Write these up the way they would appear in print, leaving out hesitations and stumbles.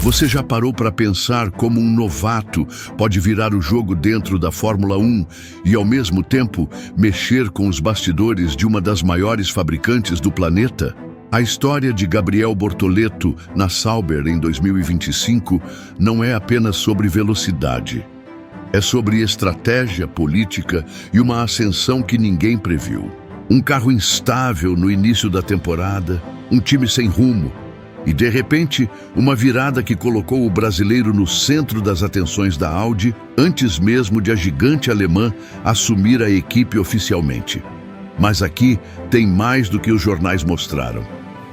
Você já parou para pensar como um novato pode virar o jogo dentro da Fórmula 1 e, ao mesmo tempo, mexer com os bastidores de uma das maiores fabricantes do planeta? A história de Gabriel Bortoleto na Sauber em 2025 não é apenas sobre velocidade. É sobre estratégia política e uma ascensão que ninguém previu. Um carro instável no início da temporada, um time sem rumo e, de repente, uma virada que colocou o brasileiro no centro das atenções da Audi antes mesmo de a gigante alemã assumir a equipe oficialmente. Mas aqui tem mais do que os jornais mostraram.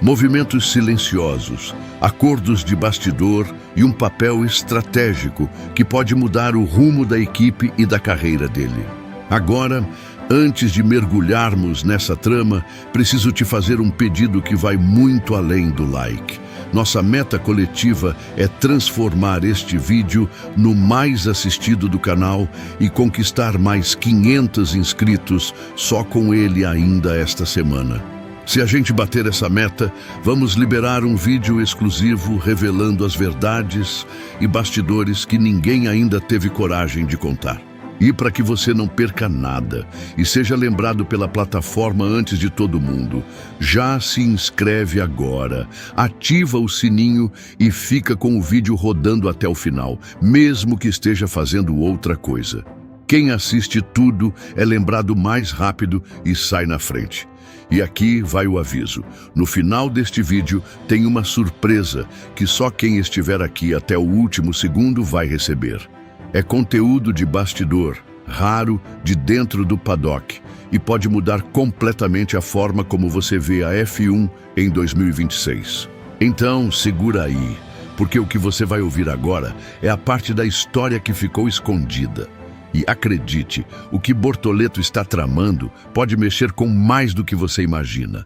Movimentos silenciosos, acordos de bastidor e um papel estratégico que pode mudar o rumo da equipe e da carreira dele. Agora, antes de mergulharmos nessa trama, preciso te fazer um pedido que vai muito além do like. Nossa meta coletiva é transformar este vídeo no mais assistido do canal e conquistar mais 500 inscritos só com ele ainda esta semana. Se a gente bater essa meta, vamos liberar um vídeo exclusivo revelando as verdades e bastidores que ninguém ainda teve coragem de contar. E para que você não perca nada e seja lembrado pela plataforma antes de todo mundo, já se inscreve agora, ativa o sininho e fica com o vídeo rodando até o final, mesmo que esteja fazendo outra coisa. Quem assiste tudo é lembrado mais rápido e sai na frente. E aqui vai o aviso. No final deste vídeo tem uma surpresa que só quem estiver aqui até o último segundo vai receber. É conteúdo de bastidor, raro, de dentro do paddock, e pode mudar completamente a forma como você vê a F1 em 2026. Então, segura aí, porque o que você vai ouvir agora é a parte da história que ficou escondida. E acredite, o que Bortoleto está tramando pode mexer com mais do que você imagina.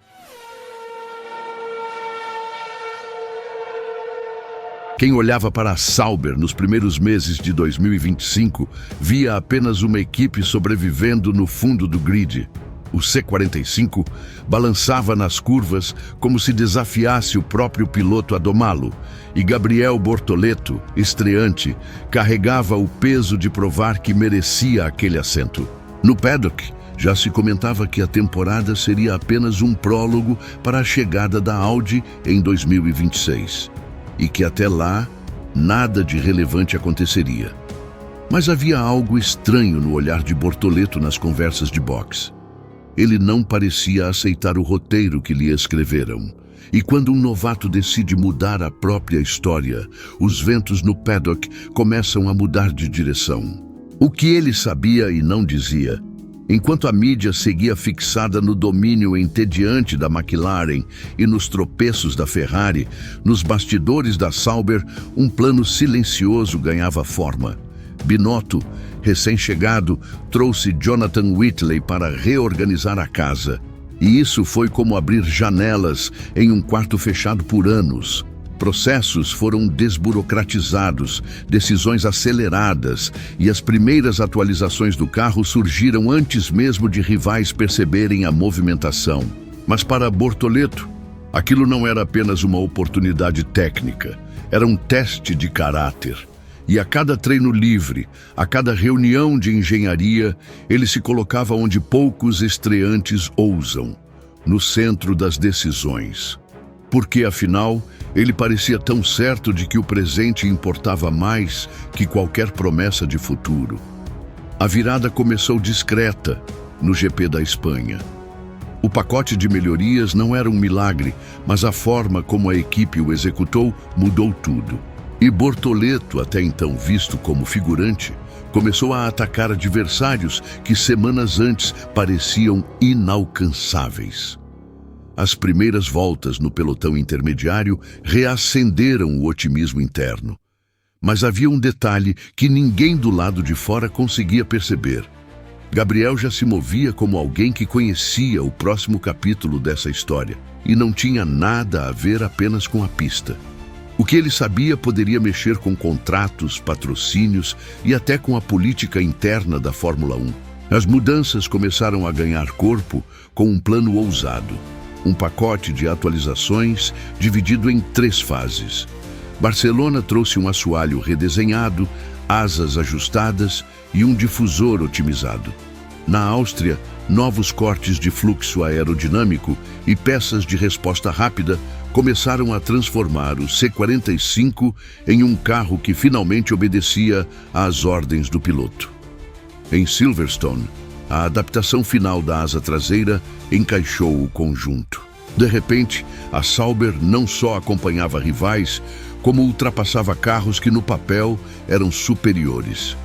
Quem olhava para a Sauber nos primeiros meses de 2025 via apenas uma equipe sobrevivendo no fundo do grid. O C45 balançava nas curvas como se desafiasse o próprio piloto a domá-lo, e Gabriel Bortoleto, estreante, carregava o peso de provar que merecia aquele assento. No paddock, já se comentava que a temporada seria apenas um prólogo para a chegada da Audi em 2026, e que até lá nada de relevante aconteceria. Mas havia algo estranho no olhar de Bortoleto nas conversas de boxe. Ele não parecia aceitar o roteiro que lhe escreveram. E quando um novato decide mudar a própria história, os ventos no paddock começam a mudar de direção. O que ele sabia e não dizia, enquanto a mídia seguia fixada no domínio entediante da McLaren e nos tropeços da Ferrari, nos bastidores da Sauber, um plano silencioso ganhava forma. Binotto, recém-chegado, trouxe Jonathan Whitley para reorganizar a casa. E isso foi como abrir janelas em um quarto fechado por anos. Processos foram desburocratizados, decisões aceleradas e as primeiras atualizações do carro surgiram antes mesmo de rivais perceberem a movimentação. Mas para Bortoleto, aquilo não era apenas uma oportunidade técnica, era um teste de caráter. E a cada treino livre, a cada reunião de engenharia, ele se colocava onde poucos estreantes ousam, no centro das decisões. Porque, afinal, ele parecia tão certo de que o presente importava mais que qualquer promessa de futuro. A virada começou discreta no GP da Espanha. O pacote de melhorias não era um milagre, mas a forma como a equipe o executou mudou tudo. E Bortoleto, até então visto como figurante, começou a atacar adversários que semanas antes pareciam inalcançáveis. As primeiras voltas no pelotão intermediário reacenderam o otimismo interno. Mas havia um detalhe que ninguém do lado de fora conseguia perceber. Gabriel já se movia como alguém que conhecia o próximo capítulo dessa história e não tinha nada a ver apenas com a pista. O que ele sabia poderia mexer com contratos, patrocínios e até com a política interna da Fórmula 1. As mudanças começaram a ganhar corpo com um plano ousado. Um pacote de atualizações dividido em 3 fases. Barcelona trouxe um assoalho redesenhado, asas ajustadas e um difusor otimizado. Na Áustria, novos cortes de fluxo aerodinâmico e peças de resposta rápida começaram a transformar o C45 em um carro que finalmente obedecia às ordens do piloto. Em Silverstone, a adaptação final da asa traseira encaixou o conjunto. De repente, a Sauber não só acompanhava rivais, como ultrapassava carros que no papel eram superiores.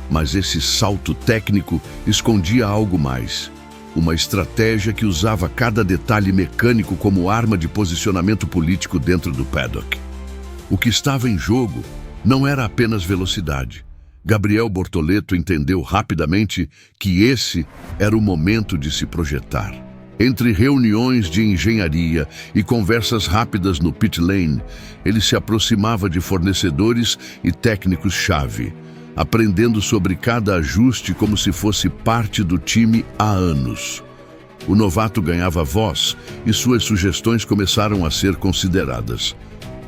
Mas esse salto técnico escondia algo mais. Uma estratégia que usava cada detalhe mecânico como arma de posicionamento político dentro do paddock. O que estava em jogo não era apenas velocidade. Gabriel Bortoleto entendeu rapidamente que esse era o momento de se projetar. Entre reuniões de engenharia e conversas rápidas no pit lane, ele se aproximava de fornecedores e técnicos-chave, aprendendo sobre cada ajuste como se fosse parte do time há anos. O novato ganhava voz e suas sugestões começaram a ser consideradas.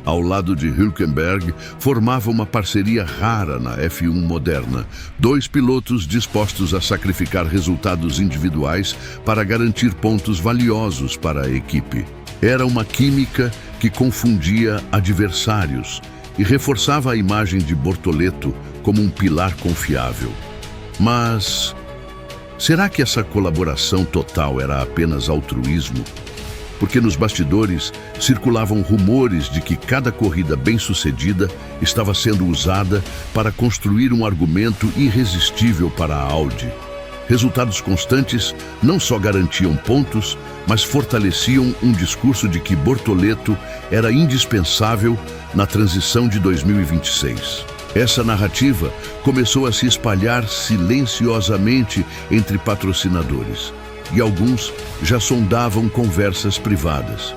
Ao lado de Hülkenberg, formava uma parceria rara na F1 moderna. Dois pilotos dispostos a sacrificar resultados individuais para garantir pontos valiosos para a equipe. Era uma química que confundia adversários e reforçava a imagem de Bortoleto como um pilar confiável. Mas será que essa colaboração total era apenas altruísmo? Porque nos bastidores circulavam rumores de que cada corrida bem-sucedida estava sendo usada para construir um argumento irresistível para a Audi. Resultados constantes não só garantiam pontos, mas fortaleciam um discurso de que Bortoleto era indispensável na transição de 2026. Essa narrativa começou a se espalhar silenciosamente entre patrocinadores, e alguns já sondavam conversas privadas.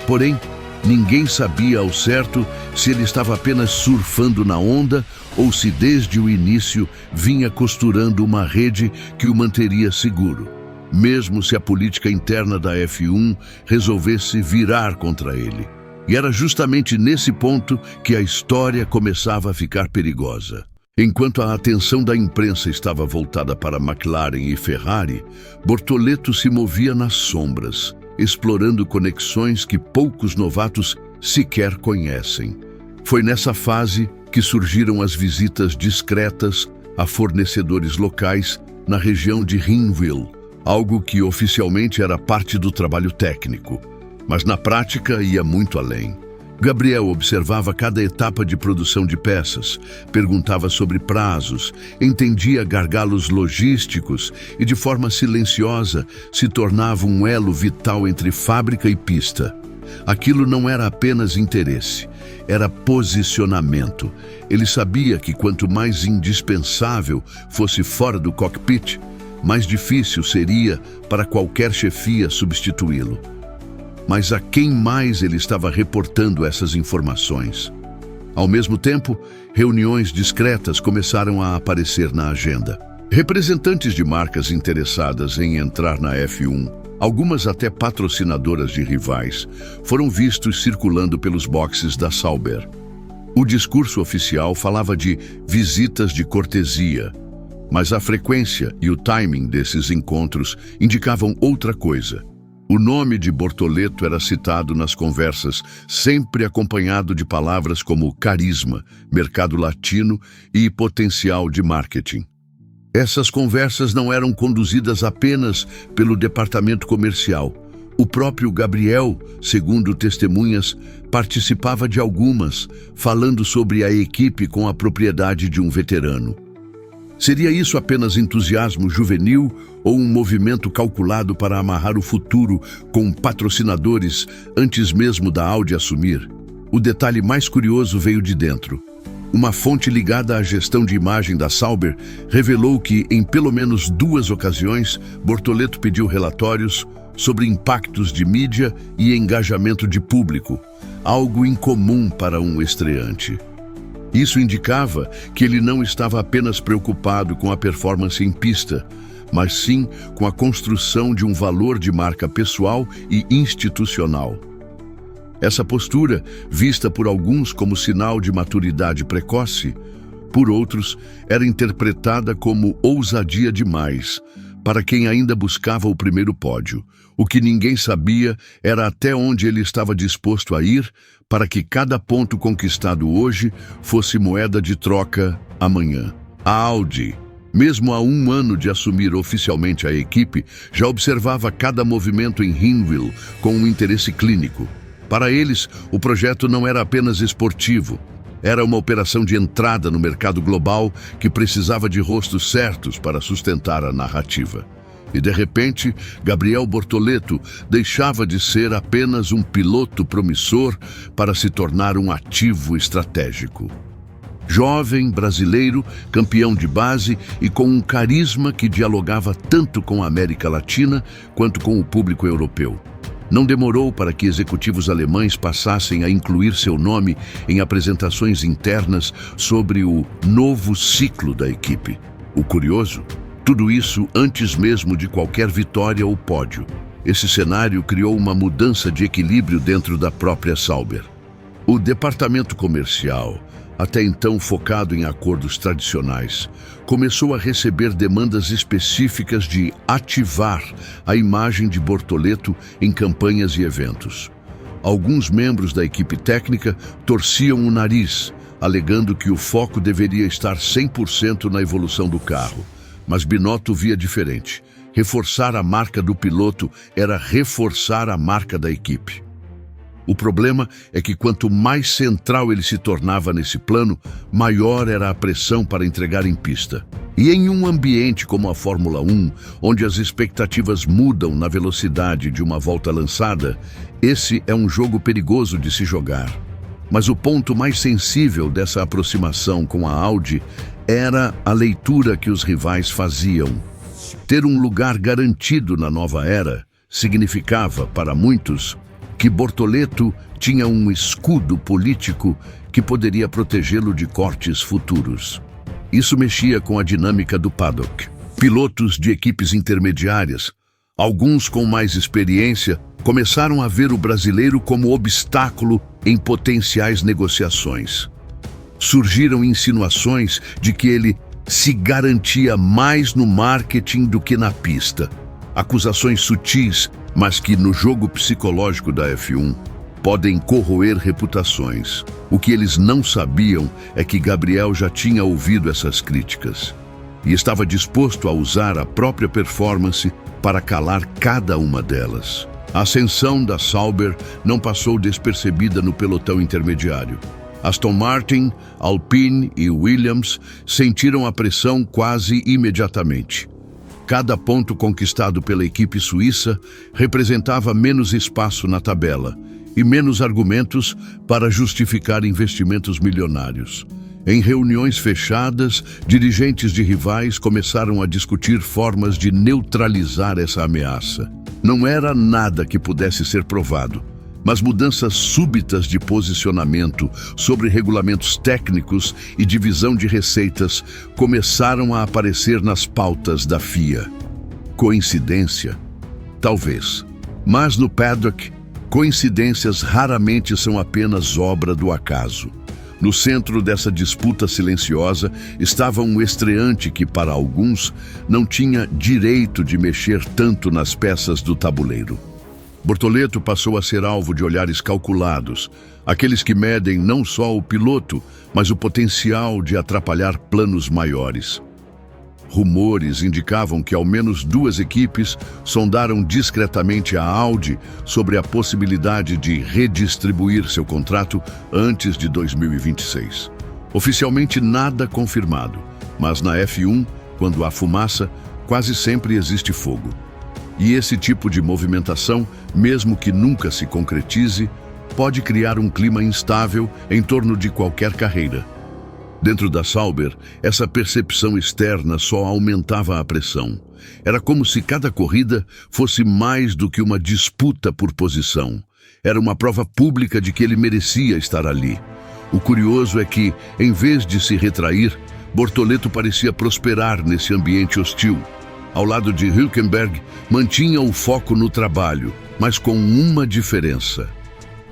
Porém, ninguém sabia ao certo se ele estava apenas surfando na onda ou se desde o início vinha costurando uma rede que o manteria seguro, mesmo se a política interna da F1 resolvesse virar contra ele. E era justamente nesse ponto que a história começava a ficar perigosa. Enquanto a atenção da imprensa estava voltada para McLaren e Ferrari, Bortoleto se movia nas sombras, explorando conexões que poucos novatos sequer conhecem. Foi nessa fase que surgiram as visitas discretas a fornecedores locais na região de Rinwil, algo que oficialmente era parte do trabalho técnico, mas na prática ia muito além. Gabriel observava cada etapa de produção de peças, perguntava sobre prazos, entendia gargalos logísticos e, de forma silenciosa, se tornava um elo vital entre fábrica e pista. Aquilo não era apenas interesse, era posicionamento. Ele sabia que quanto mais indispensável fosse fora do cockpit, mais difícil seria para qualquer chefia substituí-lo. Mas a quem mais ele estava reportando essas informações? Ao mesmo tempo, reuniões discretas começaram a aparecer na agenda. Representantes de marcas interessadas em entrar na F1, algumas até patrocinadoras de rivais, foram vistos circulando pelos boxes da Sauber. O discurso oficial falava de visitas de cortesia, mas a frequência e o timing desses encontros indicavam outra coisa. O nome de Bortoleto era citado nas conversas, sempre acompanhado de palavras como carisma, mercado latino e potencial de marketing. Essas conversas não eram conduzidas apenas pelo departamento comercial. O próprio Gabriel, segundo testemunhas, participava de algumas, falando sobre a equipe com a propriedade de um veterano. Seria isso apenas entusiasmo juvenil ou um movimento calculado para amarrar o futuro com patrocinadores antes mesmo da Audi assumir? O detalhe mais curioso veio de dentro. Uma fonte ligada à gestão de imagem da Sauber revelou que, em pelo menos 2 ocasiões, Bortoleto pediu relatórios sobre impactos de mídia e engajamento de público, algo incomum para um estreante. Isso indicava que ele não estava apenas preocupado com a performance em pista, mas sim com a construção de um valor de marca pessoal e institucional. Essa postura, vista por alguns como sinal de maturidade precoce, por outros, era interpretada como ousadia demais, para quem ainda buscava o primeiro pódio. O que ninguém sabia era até onde ele estava disposto a ir para que cada ponto conquistado hoje fosse moeda de troca amanhã. A Audi, mesmo há um ano de assumir oficialmente a equipe, já observava cada movimento em Hinwil com um interesse clínico. Para eles, o projeto não era apenas esportivo. Era uma operação de entrada no mercado global que precisava de rostos certos para sustentar a narrativa. E, de repente, Gabriel Bortoleto deixava de ser apenas um piloto promissor para se tornar um ativo estratégico. Jovem, brasileiro, campeão de base e com um carisma que dialogava tanto com a América Latina quanto com o público europeu. Não demorou para que executivos alemães passassem a incluir seu nome em apresentações internas sobre o novo ciclo da equipe. O curioso, tudo isso antes mesmo de qualquer vitória ou pódio. Esse cenário criou uma mudança de equilíbrio dentro da própria Sauber. O departamento comercial, até então focado em acordos tradicionais, começou a receber demandas específicas de ativar a imagem de Bortoleto em campanhas e eventos. Alguns membros da equipe técnica torciam o nariz, alegando que o foco deveria estar 100% na evolução do carro. Mas Binotto via diferente. Reforçar a marca do piloto era reforçar a marca da equipe. O problema é que quanto mais central ele se tornava nesse plano, maior era a pressão para entregar em pista. E em um ambiente como a Fórmula 1, onde as expectativas mudam na velocidade de uma volta lançada, esse é um jogo perigoso de se jogar. Mas o ponto mais sensível dessa aproximação com a Audi era a leitura que os rivais faziam. Ter um lugar garantido na nova era significava, para muitos, que Bortoleto tinha um escudo político que poderia protegê-lo de cortes futuros. Isso mexia com a dinâmica do paddock. Pilotos de equipes intermediárias, alguns com mais experiência, começaram a ver o brasileiro como obstáculo em potenciais negociações. Surgiram insinuações de que ele se garantia mais no marketing do que na pista. Acusações sutis, mas que no jogo psicológico da F1 podem corroer reputações. O que eles não sabiam é que Gabriel já tinha ouvido essas críticas e estava disposto a usar a própria performance para calar cada uma delas. A ascensão da Sauber não passou despercebida no pelotão intermediário. Aston Martin, Alpine e Williams sentiram a pressão quase imediatamente. Cada ponto conquistado pela equipe suíça representava menos espaço na tabela e menos argumentos para justificar investimentos milionários. Em reuniões fechadas, dirigentes de rivais começaram a discutir formas de neutralizar essa ameaça. Não era nada que pudesse ser provado, mas mudanças súbitas de posicionamento sobre regulamentos técnicos e divisão de receitas começaram a aparecer nas pautas da FIA. Coincidência? Talvez. Mas no paddock, coincidências raramente são apenas obra do acaso. No centro dessa disputa silenciosa estava um estreante que, para alguns, não tinha direito de mexer tanto nas peças do tabuleiro. Bortoleto passou a ser alvo de olhares calculados, aqueles que medem não só o piloto, mas o potencial de atrapalhar planos maiores. Rumores indicavam que ao menos 2 equipes sondaram discretamente a Audi sobre a possibilidade de redistribuir seu contrato antes de 2026. Oficialmente nada confirmado, mas na F1, quando há fumaça, quase sempre existe fogo. E esse tipo de movimentação, mesmo que nunca se concretize, pode criar um clima instável em torno de qualquer carreira. Dentro da Sauber, essa percepção externa só aumentava a pressão. Era como se cada corrida fosse mais do que uma disputa por posição. Era uma prova pública de que ele merecia estar ali. O curioso é que, em vez de se retrair, Bortoleto parecia prosperar nesse ambiente hostil. Ao lado de Hülkenberg, mantinha o foco no trabalho, mas com uma diferença.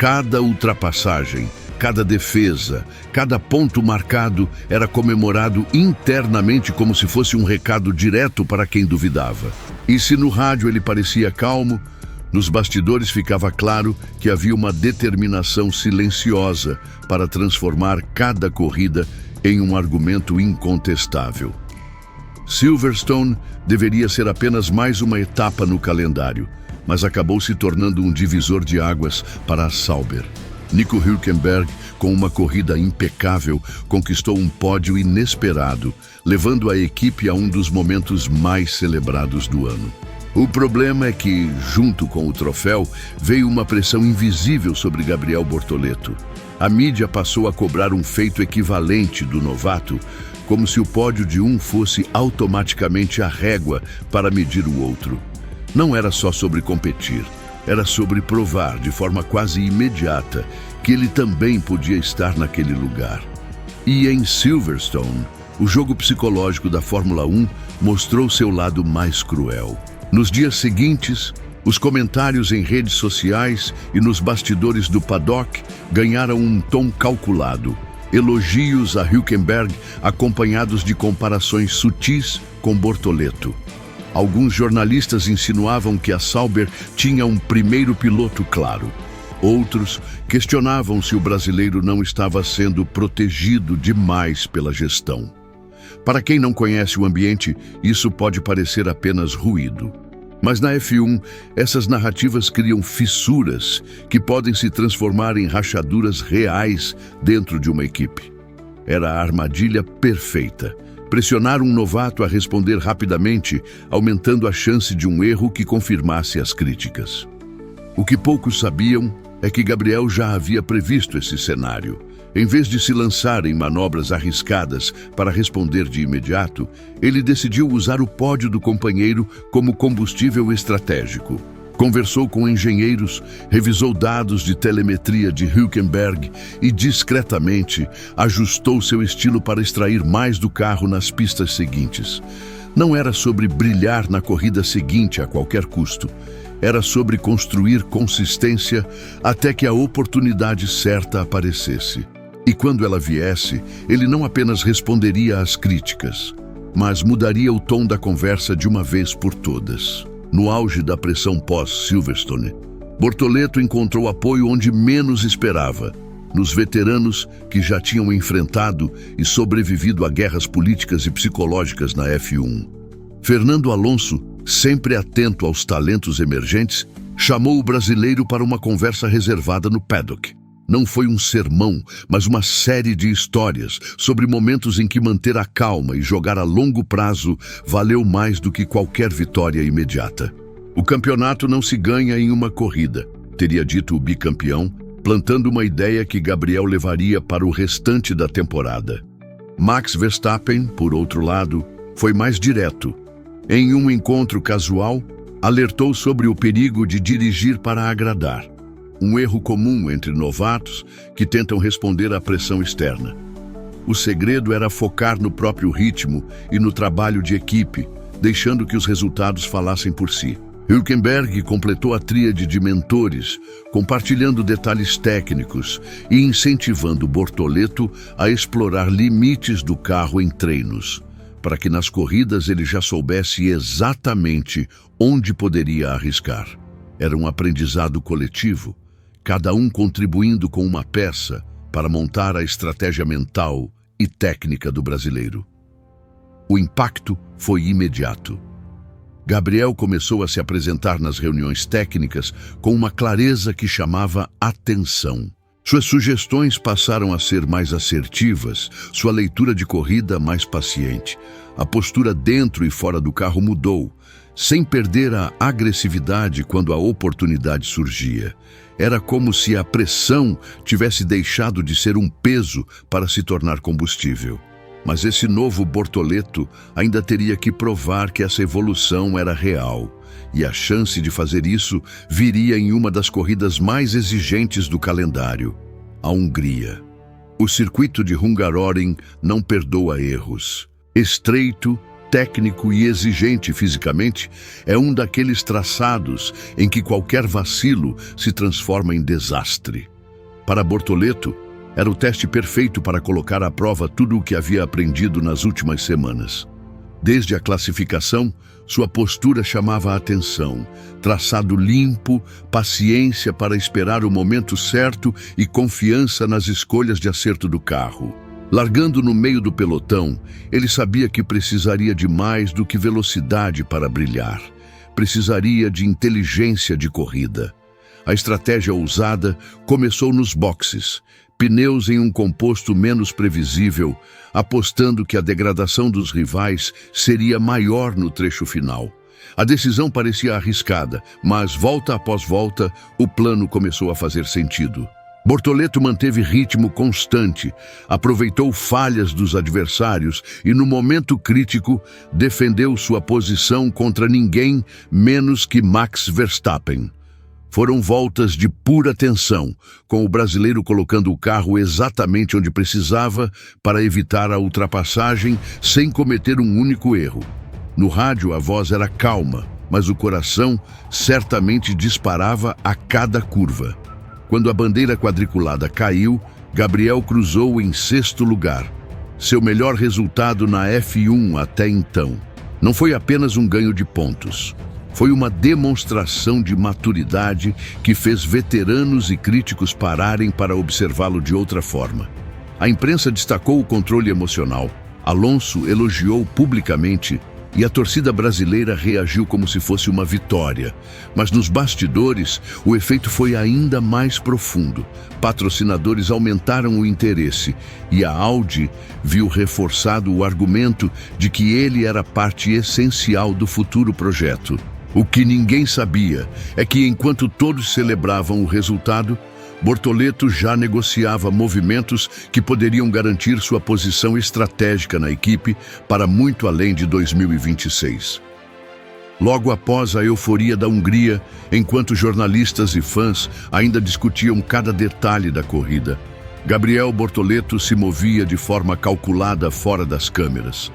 Cada ultrapassagem, cada defesa, cada ponto marcado era comemorado internamente como se fosse um recado direto para quem duvidava. E se no rádio ele parecia calmo, nos bastidores ficava claro que havia uma determinação silenciosa para transformar cada corrida em um argumento incontestável. Silverstone deveria ser apenas mais uma etapa no calendário, mas acabou se tornando um divisor de águas para a Sauber. Nico Hülkenberg, com uma corrida impecável, conquistou um pódio inesperado, levando a equipe a um dos momentos mais celebrados do ano. O problema é que, junto com o troféu, veio uma pressão invisível sobre Gabriel Bortoleto. A mídia passou a cobrar um feito equivalente do novato, como se o pódio de um fosse automaticamente a régua para medir o outro. Não era só sobre competir, era sobre provar de forma quase imediata que ele também podia estar naquele lugar. E em Silverstone, o jogo psicológico da Fórmula 1 mostrou seu lado mais cruel. Nos dias seguintes, os comentários em redes sociais e nos bastidores do paddock ganharam um tom calculado. Elogios a Hülkenberg acompanhados de comparações sutis com Bortoleto. Alguns jornalistas insinuavam que a Sauber tinha um primeiro piloto claro. Outros questionavam se o brasileiro não estava sendo protegido demais pela gestão. Para quem não conhece o ambiente, isso pode parecer apenas ruído. Mas na F1, essas narrativas criam fissuras que podem se transformar em rachaduras reais dentro de uma equipe. Era a armadilha perfeita. Pressionar um novato a responder rapidamente, aumentando a chance de um erro que confirmasse as críticas. O que poucos sabiam é que Gabriel já havia previsto esse cenário. Em vez de se lançar em manobras arriscadas para responder de imediato, ele decidiu usar o pódio do companheiro como combustível estratégico. Conversou com engenheiros, revisou dados de telemetria de Hülkenberg e, discretamente, ajustou seu estilo para extrair mais do carro nas pistas seguintes. Não era sobre brilhar na corrida seguinte a qualquer custo. Era sobre construir consistência até que a oportunidade certa aparecesse. E quando ela viesse, ele não apenas responderia às críticas, mas mudaria o tom da conversa de uma vez por todas. No auge da pressão pós-Silverstone, Bortoleto encontrou apoio onde menos esperava, nos veteranos que já tinham enfrentado e sobrevivido a guerras políticas e psicológicas na F1. Fernando Alonso, sempre atento aos talentos emergentes, chamou o brasileiro para uma conversa reservada no paddock. Não foi um sermão, mas uma série de histórias sobre momentos em que manter a calma e jogar a longo prazo valeu mais do que qualquer vitória imediata. O campeonato não se ganha em uma corrida, teria dito o bicampeão, plantando uma ideia que Gabriel levaria para o restante da temporada. Max Verstappen, por outro lado, foi mais direto. Em um encontro casual, alertou sobre o perigo de dirigir para agradar. Um erro comum entre novatos que tentam responder à pressão externa. O segredo era focar no próprio ritmo e no trabalho de equipe, deixando que os resultados falassem por si. Hülkenberg completou a tríade de mentores, compartilhando detalhes técnicos e incentivando Bortoleto a explorar limites do carro em treinos, para que nas corridas ele já soubesse exatamente onde poderia arriscar. Era um aprendizado coletivo, cada um contribuindo com uma peça para montar a estratégia mental e técnica do brasileiro. O impacto foi imediato. Gabriel começou a se apresentar nas reuniões técnicas com uma clareza que chamava atenção. Suas sugestões passaram a ser mais assertivas, sua leitura de corrida mais paciente. A postura dentro e fora do carro mudou, sem perder a agressividade quando a oportunidade surgia. Era como se a pressão tivesse deixado de ser um peso para se tornar combustível. Mas esse novo Bortoleto ainda teria que provar que essa evolução era real, e a chance de fazer isso viria em uma das corridas mais exigentes do calendário, a Hungria. O circuito de Hungaroring não perdoa erros. Estreito, técnico e exigente fisicamente, é um daqueles traçados em que qualquer vacilo se transforma em desastre. Para Bortoleto, era o teste perfeito para colocar à prova tudo o que havia aprendido nas últimas semanas. Desde a classificação, sua postura chamava a atenção. Traçado limpo, paciência para esperar o momento certo e confiança nas escolhas de acerto do carro. Largando no meio do pelotão, ele sabia que precisaria de mais do que velocidade para brilhar. Precisaria de inteligência de corrida. A estratégia ousada começou nos boxes. Pneus em um composto menos previsível, apostando que a degradação dos rivais seria maior no trecho final. A decisão parecia arriscada, mas volta após volta, o plano começou a fazer sentido. Bortoleto manteve ritmo constante, aproveitou falhas dos adversários e, no momento crítico, defendeu sua posição contra ninguém menos que Max Verstappen. Foram voltas de pura tensão, com o brasileiro colocando o carro exatamente onde precisava para evitar a ultrapassagem sem cometer um único erro. No rádio a voz era calma, mas o coração certamente disparava a cada curva. Quando a bandeira quadriculada caiu, Gabriel cruzou em sexto lugar. Seu melhor resultado na F1 até então. Não foi apenas um ganho de pontos. Foi uma demonstração de maturidade que fez veteranos e críticos pararem para observá-lo de outra forma. A imprensa destacou o controle emocional. Alonso elogiou publicamente e a torcida brasileira reagiu como se fosse uma vitória. Mas nos bastidores, o efeito foi ainda mais profundo. Patrocinadores aumentaram o interesse e a Audi viu reforçado o argumento de que ele era parte essencial do futuro projeto. O que ninguém sabia é que, enquanto todos celebravam o resultado, Bortoleto já negociava movimentos que poderiam garantir sua posição estratégica na equipe para muito além de 2026. Logo após a euforia da Hungria, enquanto jornalistas e fãs ainda discutiam cada detalhe da corrida, Gabriel Bortoleto se movia de forma calculada fora das câmeras.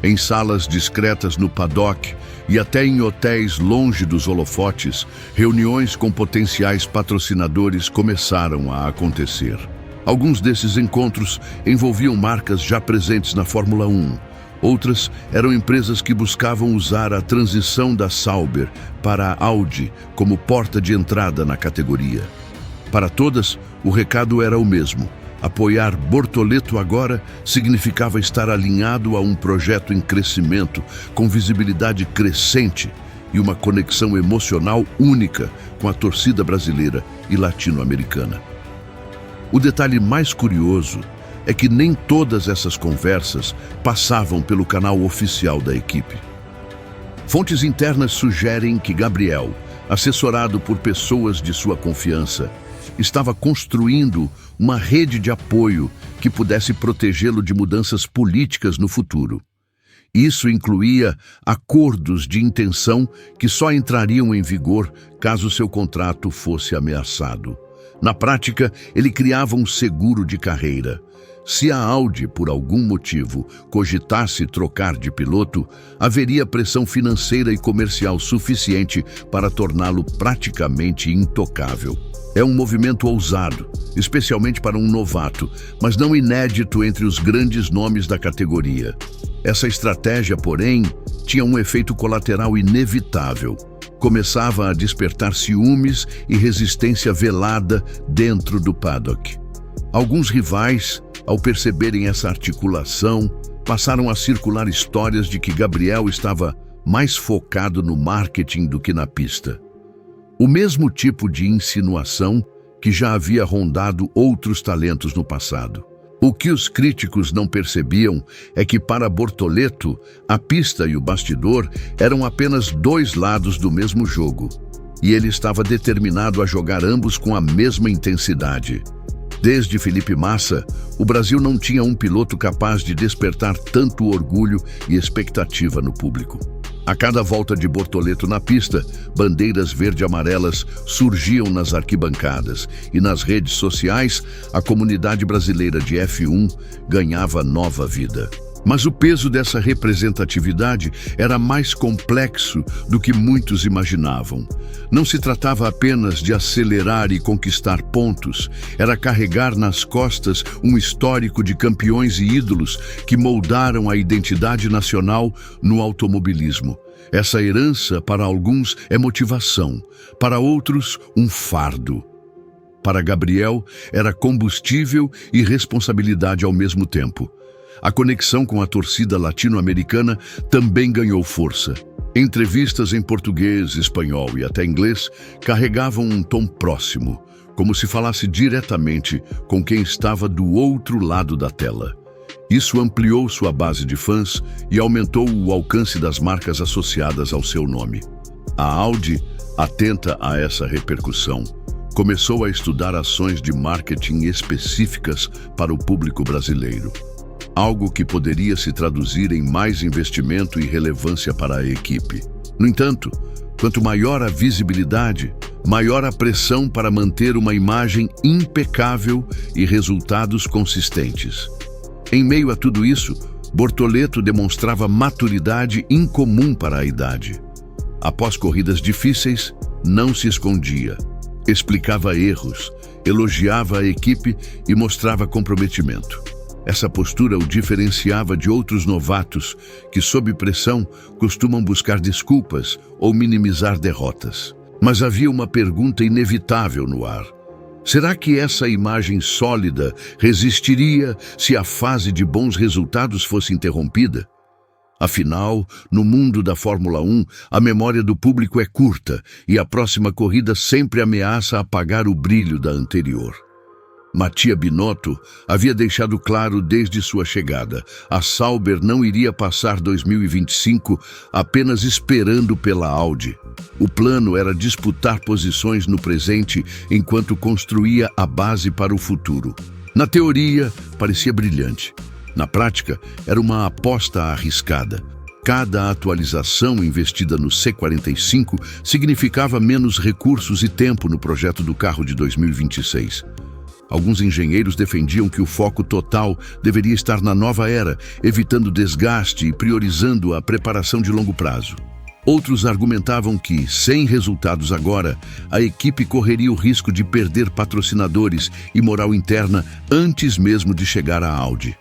Em salas discretas no paddock e até em hotéis longe dos holofotes, reuniões com potenciais patrocinadores começaram a acontecer. Alguns desses encontros envolviam marcas já presentes na Fórmula 1. Outras eram empresas que buscavam usar a transição da Sauber para a Audi como porta de entrada na categoria. Para todas, o recado era o mesmo. Apoiar Bortoleto agora significava estar alinhado a um projeto em crescimento, com visibilidade crescente e uma conexão emocional única com a torcida brasileira e latino-americana. O detalhe mais curioso é que nem todas essas conversas passavam pelo canal oficial da equipe. Fontes internas sugerem que Gabriel, assessorado por pessoas de sua confiança, estava construindo uma rede de apoio que pudesse protegê-lo de mudanças políticas no futuro. Isso incluía acordos de intenção que só entrariam em vigor caso seu contrato fosse ameaçado. Na prática, ele criava um seguro de carreira. Se a Audi, por algum motivo, cogitasse trocar de piloto, haveria pressão financeira e comercial suficiente para torná-lo praticamente intocável. É um movimento ousado, especialmente para um novato, mas não inédito entre os grandes nomes da categoria. Essa estratégia, porém, tinha um efeito colateral inevitável. Começava a despertar ciúmes e resistência velada dentro do paddock. Alguns rivais, ao perceberem essa articulação, passaram a circular histórias de que Gabriel estava mais focado no marketing do que na pista. O mesmo tipo de insinuação que já havia rondado outros talentos no passado. O que os críticos não percebiam é que, para Bortoleto, a pista e o bastidor eram apenas dois lados do mesmo jogo, e ele estava determinado a jogar ambos com a mesma intensidade. Desde Felipe Massa, o Brasil não tinha um piloto capaz de despertar tanto orgulho e expectativa no público. A cada volta de Bortoleto na pista, bandeiras verde-amarelas surgiam nas arquibancadas e nas redes sociais, a comunidade brasileira de F1 ganhava nova vida. Mas o peso dessa representatividade era mais complexo do que muitos imaginavam. Não se tratava apenas de acelerar e conquistar pontos, era carregar nas costas um histórico de campeões e ídolos que moldaram a identidade nacional no automobilismo. Essa herança, para alguns, é motivação, para outros, um fardo. Para Gabriel, era combustível e responsabilidade ao mesmo tempo. A conexão com a torcida latino-americana também ganhou força. Entrevistas em português, espanhol e até inglês carregavam um tom próximo, como se falasse diretamente com quem estava do outro lado da tela. Isso ampliou sua base de fãs e aumentou o alcance das marcas associadas ao seu nome. A Audi, atenta a essa repercussão, começou a estudar ações de marketing específicas para o público brasileiro. Algo que poderia se traduzir em mais investimento e relevância para a equipe. No entanto, quanto maior a visibilidade, maior a pressão para manter uma imagem impecável e resultados consistentes. Em meio a tudo isso, Bortoleto demonstrava maturidade incomum para a idade. Após corridas difíceis, não se escondia. Explicava erros, elogiava a equipe e mostrava comprometimento. Essa postura o diferenciava de outros novatos que, sob pressão, costumam buscar desculpas ou minimizar derrotas. Mas havia uma pergunta inevitável no ar. Será que essa imagem sólida resistiria se a fase de bons resultados fosse interrompida? Afinal, no mundo da Fórmula 1, a memória do público é curta e a próxima corrida sempre ameaça apagar o brilho da anterior. Mattia Binotto havia deixado claro desde sua chegada: a Sauber não iria passar 2025 apenas esperando pela Audi. O plano era disputar posições no presente enquanto construía a base para o futuro. Na teoria, parecia brilhante. Na prática, era uma aposta arriscada. Cada atualização investida no C45 significava menos recursos e tempo no projeto do carro de 2026. Alguns engenheiros defendiam que o foco total deveria estar na nova era, evitando desgaste e priorizando a preparação de longo prazo. Outros argumentavam que, sem resultados agora, a equipe correria o risco de perder patrocinadores e moral interna antes mesmo de chegar à Audi.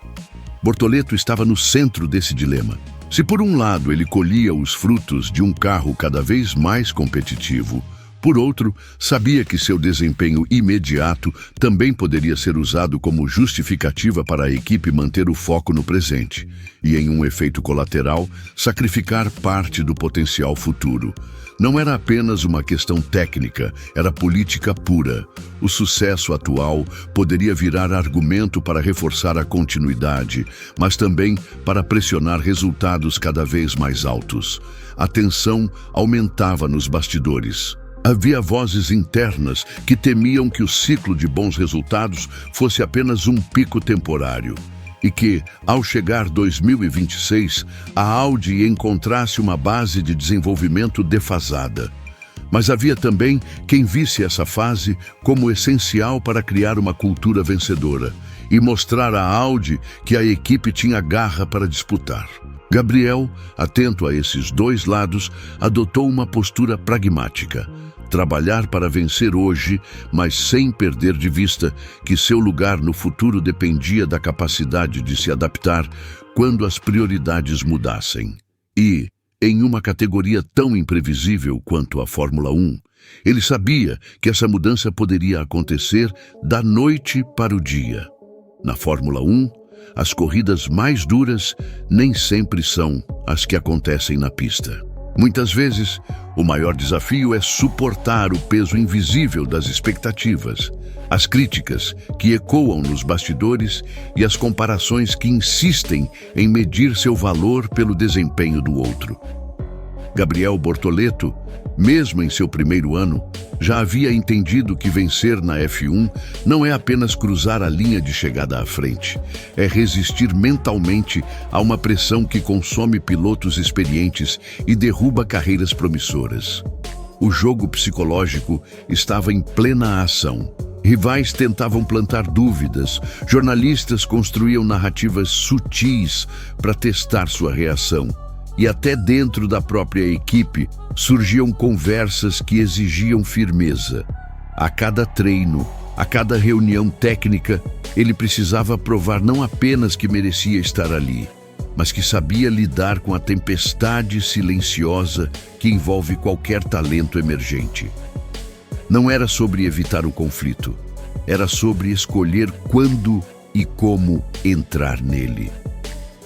Bortoleto estava no centro desse dilema. Se por um lado ele colhia os frutos de um carro cada vez mais competitivo, por outro, sabia que seu desempenho imediato também poderia ser usado como justificativa para a equipe manter o foco no presente e, em um efeito colateral, sacrificar parte do potencial futuro. Não era apenas uma questão técnica, era política pura. O sucesso atual poderia virar argumento para reforçar a continuidade, mas também para pressionar resultados cada vez mais altos. A tensão aumentava nos bastidores. Havia vozes internas que temiam que o ciclo de bons resultados fosse apenas um pico temporário e que, ao chegar 2026, a Audi encontrasse uma base de desenvolvimento defasada. Mas havia também quem visse essa fase como essencial para criar uma cultura vencedora e mostrar à Audi que a equipe tinha garra para disputar. Gabriel, atento a esses dois lados, adotou uma postura pragmática. Trabalhar para vencer hoje, mas sem perder de vista que seu lugar no futuro dependia da capacidade de se adaptar quando as prioridades mudassem. E, em uma categoria tão imprevisível quanto a Fórmula 1, ele sabia que essa mudança poderia acontecer da noite para o dia. Na Fórmula 1, as corridas mais duras nem sempre são as que acontecem na pista. Muitas vezes, o maior desafio é suportar o peso invisível das expectativas, as críticas que ecoam nos bastidores e as comparações que insistem em medir seu valor pelo desempenho do outro. Gabriel Bortoleto, mesmo em seu primeiro ano, já havia entendido que vencer na F1 não é apenas cruzar a linha de chegada à frente, é resistir mentalmente a uma pressão que consome pilotos experientes e derruba carreiras promissoras. O jogo psicológico estava em plena ação. Rivais tentavam plantar dúvidas, jornalistas construíam narrativas sutis para testar sua reação. E até dentro da própria equipe surgiam conversas que exigiam firmeza. A cada treino, a cada reunião técnica, ele precisava provar não apenas que merecia estar ali, mas que sabia lidar com a tempestade silenciosa que envolve qualquer talento emergente. Não era sobre evitar o conflito, era sobre escolher quando e como entrar nele.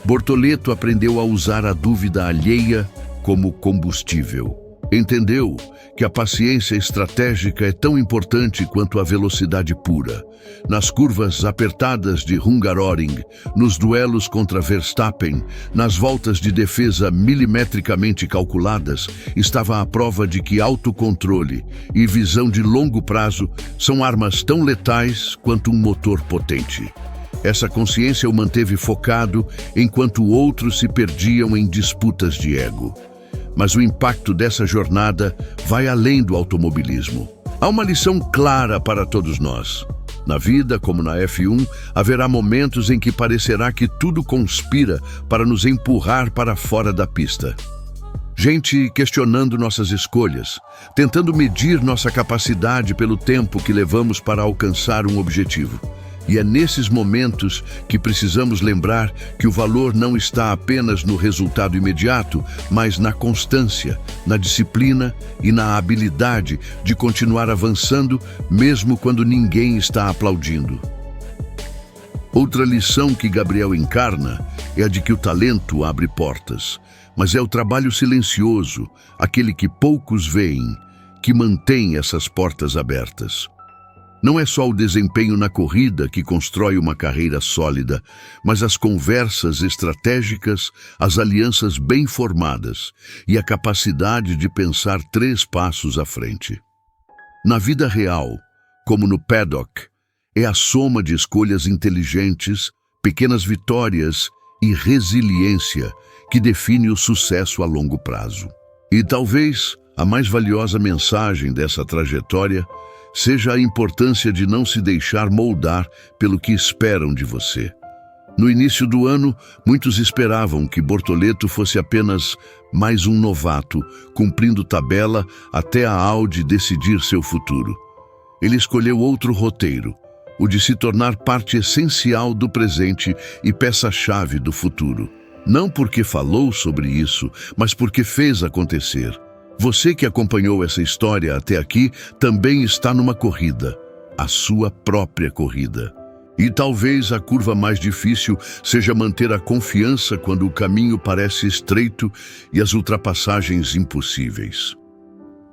Bortoleto aprendeu a usar a dúvida alheia como combustível. Entendeu que a paciência estratégica é tão importante quanto a velocidade pura. Nas curvas apertadas de Hungaroring, nos duelos contra Verstappen, nas voltas de defesa milimetricamente calculadas, estava a prova de que autocontrole e visão de longo prazo são armas tão letais quanto um motor potente. Essa consciência o manteve focado enquanto outros se perdiam em disputas de ego. Mas o impacto dessa jornada vai além do automobilismo. Há uma lição clara para todos nós. Na vida, como na F1, haverá momentos em que parecerá que tudo conspira para nos empurrar para fora da pista. Gente questionando nossas escolhas, tentando medir nossa capacidade pelo tempo que levamos para alcançar um objetivo. E é nesses momentos que precisamos lembrar que o valor não está apenas no resultado imediato, mas na constância, na disciplina e na habilidade de continuar avançando mesmo quando ninguém está aplaudindo. Outra lição que Gabriel encarna é a de que o talento abre portas, mas é o trabalho silencioso, aquele que poucos veem, que mantém essas portas abertas. Não é só o desempenho na corrida que constrói uma carreira sólida, mas as conversas estratégicas, as alianças bem formadas e a capacidade de pensar 3 passos à frente. Na vida real, como no paddock, é a soma de escolhas inteligentes, pequenas vitórias e resiliência que define o sucesso a longo prazo. E talvez a mais valiosa mensagem dessa trajetória seja a importância de não se deixar moldar pelo que esperam de você. No início do ano, muitos esperavam que Bortoleto fosse apenas mais um novato, cumprindo tabela até a Audi decidir seu futuro. Ele escolheu outro roteiro, o de se tornar parte essencial do presente e peça-chave do futuro. Não porque falou sobre isso, mas porque fez acontecer. Você que acompanhou essa história até aqui também está numa corrida, a sua própria corrida. E talvez a curva mais difícil seja manter a confiança quando o caminho parece estreito e as ultrapassagens impossíveis.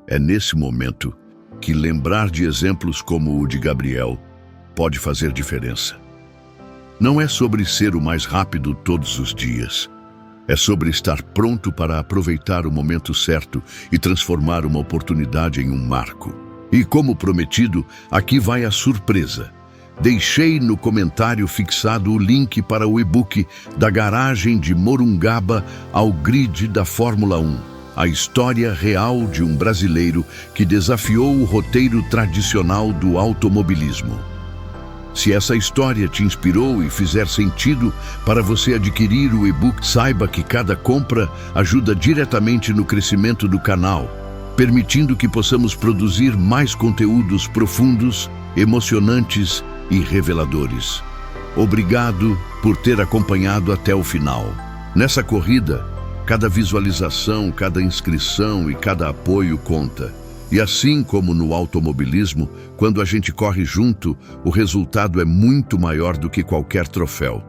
É nesse momento que lembrar de exemplos como o de Gabriel pode fazer diferença. Não é sobre ser o mais rápido todos os dias. É sobre estar pronto para aproveitar o momento certo e transformar uma oportunidade em um marco. E como prometido, aqui vai a surpresa. Deixei no comentário fixado o link para o e-book Da Garagem de Morungaba ao Grid da Fórmula 1. A história real de um brasileiro que desafiou o roteiro tradicional do automobilismo. Se essa história te inspirou e fizer sentido para você adquirir o e-book, saiba que cada compra ajuda diretamente no crescimento do canal, permitindo que possamos produzir mais conteúdos profundos, emocionantes e reveladores. Obrigado por ter acompanhado até o final. Nessa corrida, cada visualização, cada inscrição e cada apoio conta. E assim como no automobilismo, quando a gente corre junto, o resultado é muito maior do que qualquer troféu.